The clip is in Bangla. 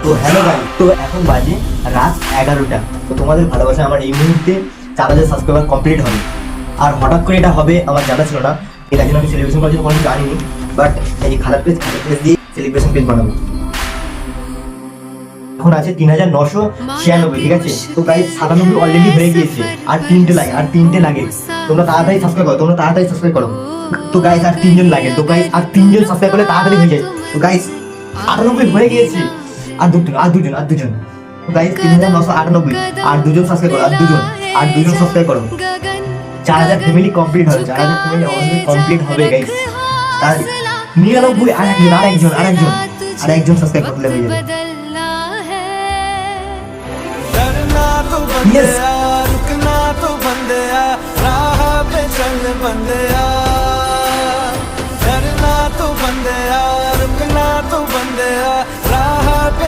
তো হ্যালো গাইস, তো এখন বাজে রাত 11টা। তো তোমাদের ভালোবাসা আমার এই মুহূর্তে 4000 সাবস্ক্রাইবার কমপ্লিট হবে। আর হঠাৎ করে এটা হবে আমার জানা ছিল না, এটার জন্য আমি সেলিব্রেশন করার জন্য কোনো জানিনি। বাট এই খারাপ পেজ দিয়ে সেলিব্রেশন পেজ বানাবো। এখন আছে 3996, ঠিক আছে? তো গাইস 97 অলরেডি হয়ে গিয়েছে, আর তিনটে লাগে। তোমরা তাড়াতাড়ি সাবস্ক্রাইব করো। তো গাইস আর 3 জন লাগে। তো গাইস আর 3 জন সাবস্ক্রাইব করলে তাড়াতাড়ি হয়ে যায়। তো গাইস 98 হয়ে গিয়েছে, আর দুজন। তো গাইস 3998, আর দুজন সাবস্ক্রাইব করো, আর দুজন সাবস্ক্রাইব করো। 4000 ফ্যামিলি কমপ্লিট হবে, 4000 ফ্যামিলি অবশ্যই কমপ্লিট হবে গাইস। আর 99 আরেকজন সাবস্ক্রাইব করলে হয়ে যাবে। रुकना तो बंदया, रुकना तो बंदया, राह पे चल बंदया।